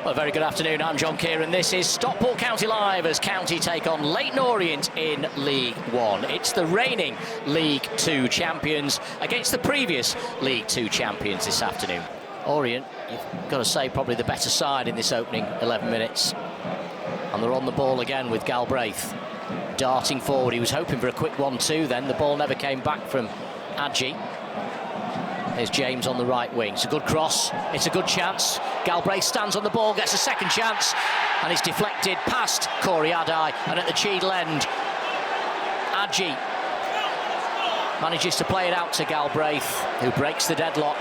Well, a very good afternoon. I'm John Kieran. This is Stockport County Live as County take on Leyton Orient in League One. It's the reigning League Two champions against the previous League Two champions this afternoon. Orient, you've got to say, probably the better side in this opening 11 minutes. And they're on the ball again with Galbraith darting forward. He was hoping for a quick 1-2 then. The ball never came back from Adji. There's James on the right wing. It's a good cross. It's a good chance. Galbraith stands on the ball, gets a second chance, and it's deflected past Corey Adai. And at the Cheadle end, Adji manages to play it out to Galbraith, who breaks the deadlock.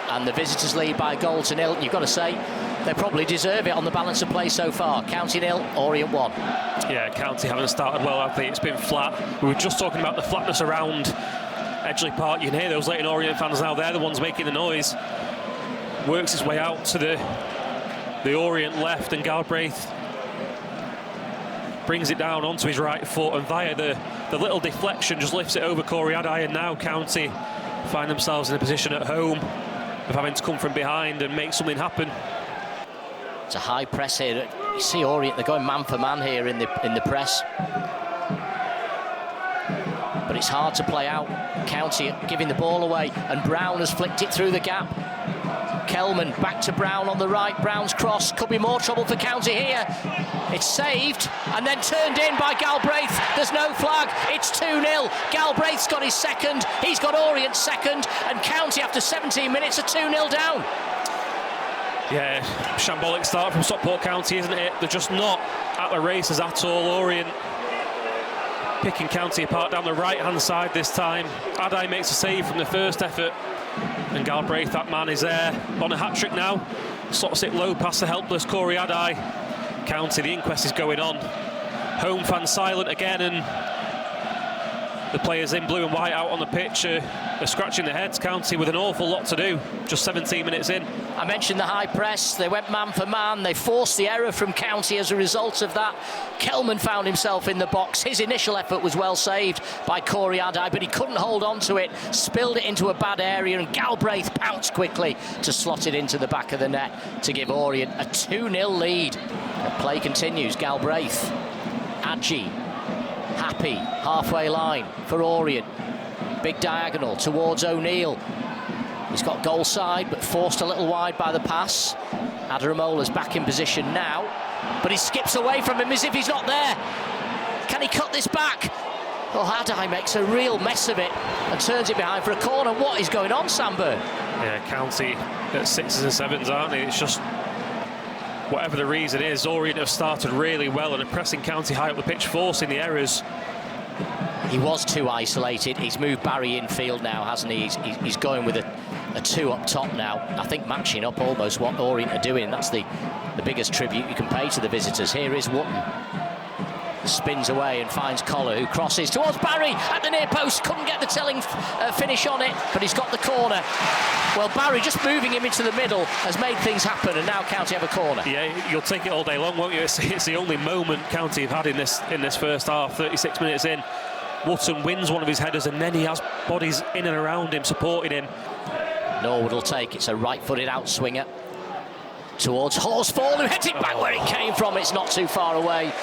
And the visitors lead by a goal to nil. You've got to say, they probably deserve it on the balance of play so far. County nil, Orient 1. Yeah, County haven't started well, have they? It's been flat. We were just talking about the flatness around Edgeley Park. You can hear those Leyton Orient fans now. They're the ones making the noise. Works his way out to the Orient left, and Galbraith brings it down onto his right foot, and via the little deflection just lifts it over Corey Adai. And now County find themselves in a position at home of having to come from behind and make something happen. It's a high press here. You see Orient, they're going man for man here in the press. But it's hard to play out. County giving the ball away, and Brown has flicked it through the gap. Kelman back to Brown on the right. Brown's cross. Could be more trouble for County here. It's saved and then turned in by Galbraith. There's no flag. It's 2-0. Galbraith's got his second. He's got Orient's second. And County, after 17 minutes, are 2-0 down. Yeah, shambolic start from Stockport County, isn't it? They're just not at the races at all. Orient picking County apart down the right-hand side this time. Adai makes a save from the first effort. And Galbraith, that man, is there on a hat-trick now. Slots it low past the helpless Corey Adai. County, the inquest is going on. Home fans silent again, and the players in blue and white out on the pitch are scratching their heads. County with an awful lot to do, just 17 minutes in. I mentioned the high press. They went man for man. They forced the error from County as a result of that. Kelman found himself in the box. His initial effort was well saved by Corey Adai, but he couldn't hold on to it. Spilled it into a bad area, and Galbraith pounced quickly to slot it into the back of the net to give Orient a 2-0 lead. The play continues. Galbraith, Adji, happy, halfway line for Orient. Big diagonal towards O'Neill. He's got goal side, but forced a little wide by the pass. Adaramola's back in position now, but he skips away from him as if he's not there. Can he cut this back? Oh, Adai makes a real mess of it and turns it behind for a corner. What is going on, Samburn? Yeah, County at 6s and 7s, aren't they? It's just, whatever the reason is, Orient have started really well and are pressing County high up the pitch, forcing the errors. He was too isolated. He's moved Barry infield now, hasn't he? He's going with a two up top now. I think matching up almost what Orient are doing. That's the biggest tribute you can pay to the visitors. Here is Wootton. Spins away and finds Collar, who crosses towards Barry at the near post. Couldn't get the telling finish on it, but he's got the corner. Well, Barry just moving him into the middle has made things happen, and now County have a corner. Yeah, you'll take it all day long, won't you? It's the only moment County have had in this first half. 36 minutes in, Wootton wins one of his headers, and then he has bodies in and around him supporting him. Norwood will take. It's a right-footed outswinger towards Horsfall, who hit it back where it came from. It's not too far away.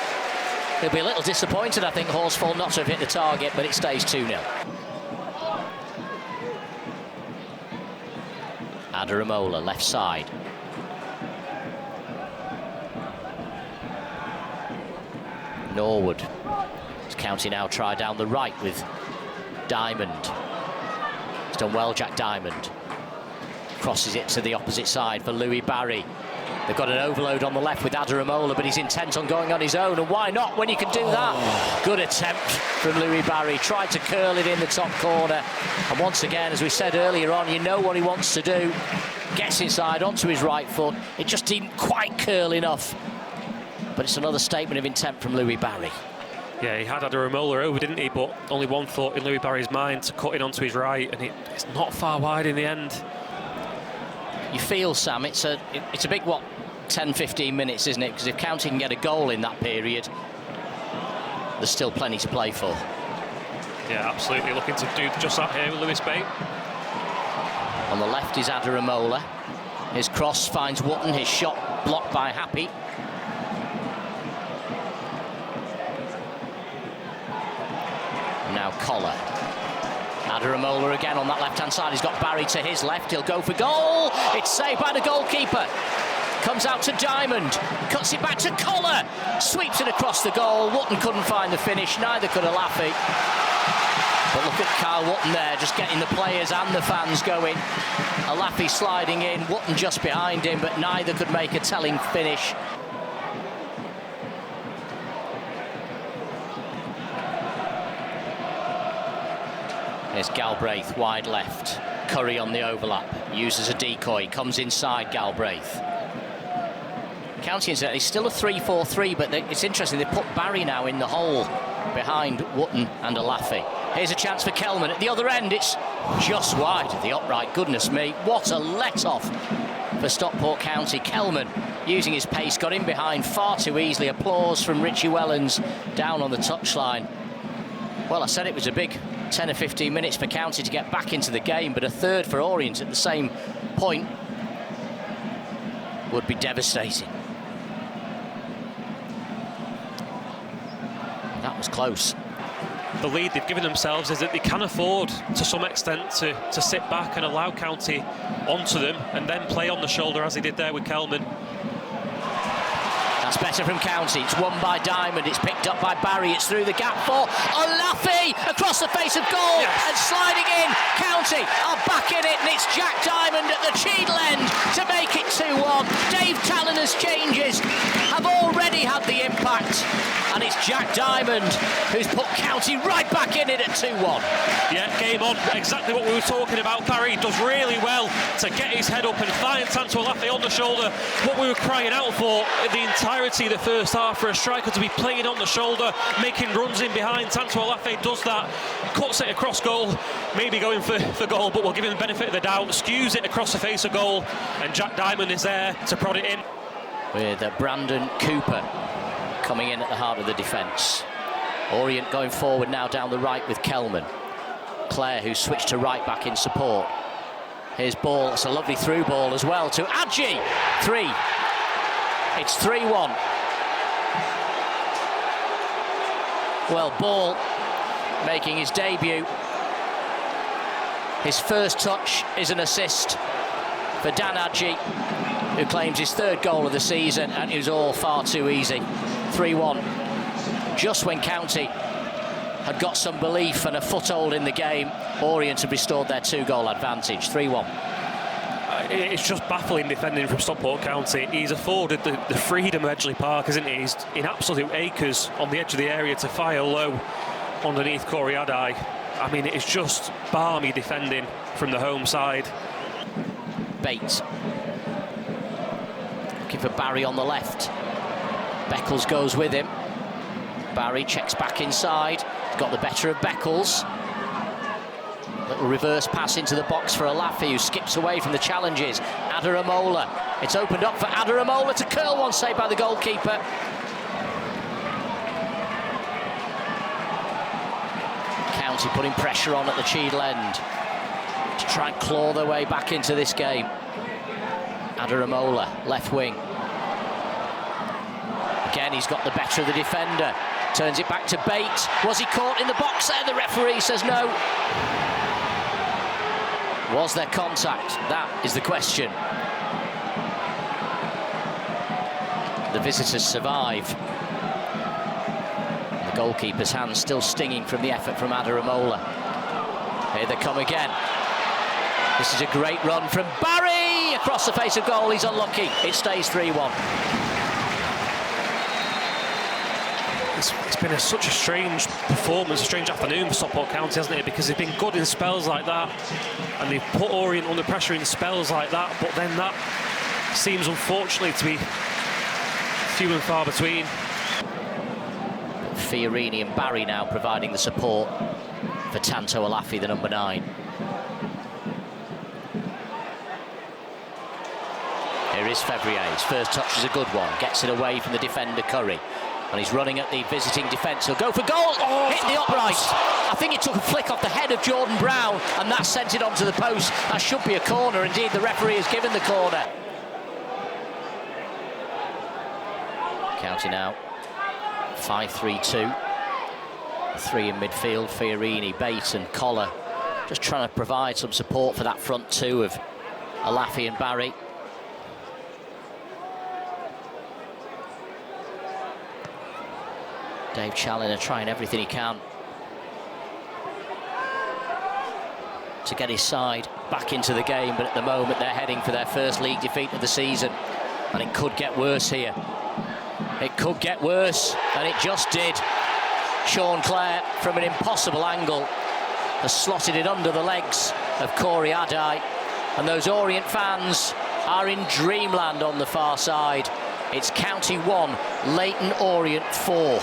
He'll be a little disappointed, I think, Horsfall not to have hit the target, but it stays 2-0. Adaramola, left side. Norwood. County now try down the right with Diamond. He's done well, Jack Diamond. Crosses it to the opposite side for Louis Barry. They've got an overload on the left with Adaramola, but he's intent on going on his own, and why not when you can do that? Good attempt from Louis Barry. Tried to curl it in the top corner, and once again, as we said earlier on, you know what he wants to do. Gets inside onto his right foot. It just didn't quite curl enough, but it's another statement of intent from Louis Barry. Yeah, he had Adaramola over, didn't he? But only one thought in Louis Barry's mind, to cut it onto his right, and it's not far wide in the end. You feel, Sam, it's a big, 10-15 minutes, isn't it? Because if County can get a goal in that period, there's still plenty to play for. Yeah, absolutely. Looking to do just that here with Lewis Bate. On the left is Adaramola. His cross finds Wootton. His shot blocked by Happy. Now Collar. Adaramola again on that left-hand side. He's got Barry to his left. He'll go for goal. It's saved by the goalkeeper. Comes out to Diamond. Cuts it back to Collar. Sweeps it across the goal. Wotton couldn't find the finish. Neither could Alafi. But look at Kyle Wotton there, just getting the players and the fans going. Alafi sliding in. Wotton just behind him, but neither could make a telling finish. There's Galbraith, wide left. Curry on the overlap, uses a decoy, comes inside Galbraith. County incidentally still a 3-4-3, but it's interesting, they put Barry now in the hole behind Wotton and Alafi. Here's a chance for Kelman. At the other end, it's just wide of the upright. Goodness me, what a let-off for Stockport County. Kelman, using his pace, got in behind far too easily. Applause from Richie Wellens down on the touchline. Well, I said it was a big 10 or 15 minutes for County to get back into the game, but a third for Orient at the same point would be devastating. That was close. The lead they've given themselves is that they can afford, to some extent, to sit back and allow County onto them and then play on the shoulder, as they did there with Kelman. That's better from County. It's won by Diamond. It's picked up by Barry. It's through the gap for Olafi across the face of goal. Yes. And sliding in. County are back in it, and it's Jack Diamond at the Cheadle end to make it 2-1. Dave Talliner's changes have already had the impact, and it's Jack Diamond who's put County right back in it at 2-1. Yeah, game on. Exactly what we were talking about. Barry does really well to get his head up and find Tanto Olafi on the shoulder. What we were crying out for the entirety of the first half, for a striker to be playing on the shoulder, making runs in behind. Tanto Olafi does that, cuts it across goal, maybe going for goal, but we'll give him the benefit of the doubt, skews it across the face of goal, and Jack Diamond is there to prod it in. With Brandon Cooper coming in at the heart of the defence. Orient going forward now down the right with Kelman. Clare, who switched to right back in support. Here's ball, it's a lovely through ball as well to Adji. 3. It's 3-1. Well, Ball making his debut. His first touch is an assist for Dan Adji, who claims his third goal of the season, and it was all far too easy. 3-1. Just when County had got some belief and a foothold in the game, Orient had restored their 2-goal advantage. 3-1. It's just baffling defending from Stockport County. He's afforded the freedom of Edgley Park, isn't he? He's in absolute acres on the edge of the area to fire low underneath Corey Adai. I mean, it's just balmy defending from the home side. Bates looking for Barry on the left. Beckles goes with him. Barry checks back inside. He's got the better of Beckles. Little reverse pass into the box for Alafi, who skips away from the challenges. Adaramola. It's opened up for Adaramola to curl one, saved by the goalkeeper. County putting pressure on at the Cheadle end to try and claw their way back into this game. Adaramola, left wing. Again, he's got the better of the defender. Turns it back to Bates. Was he caught in the box there? The referee says no. Was there contact? That is the question. The visitors survive. The goalkeeper's hand still stinging from the effort from Adaramola. Here they come again. This is a great run from Barry across the face of goal. He's unlucky. It stays 3-1. It's been such a strange performance, a strange afternoon for Stockport County, hasn't it? Because they've been good in spells like that, and they've put Orient under pressure in spells like that, but then that seems, unfortunately, to be few and far between. Fiorini and Barry now providing the support for Tanto Olafi, the number 9. Here is Fevrier. His first touch is a good one. Gets it away from the defender, Curry. And he's running at the visiting defence. He'll go for goal. Oh, hit the upright. I think it took a flick off the head of Jordan Brown, and that sent it onto the post. That should be a corner. Indeed, the referee has given the corner. County now 5-3-2. 3 in midfield, Fiorini, Bates and Collar, just trying to provide some support for that front two of Alafi and Barry. Dave Challinor trying everything he can to get his side back into the game, but at the moment they're heading for their first league defeat of the season, and it could get worse here. It could get worse, and it just did. Sean Clare, from an impossible angle, has slotted it under the legs of Corey Adai, and those Orient fans are in dreamland on the far side. It's County 1, Leyton Orient 4.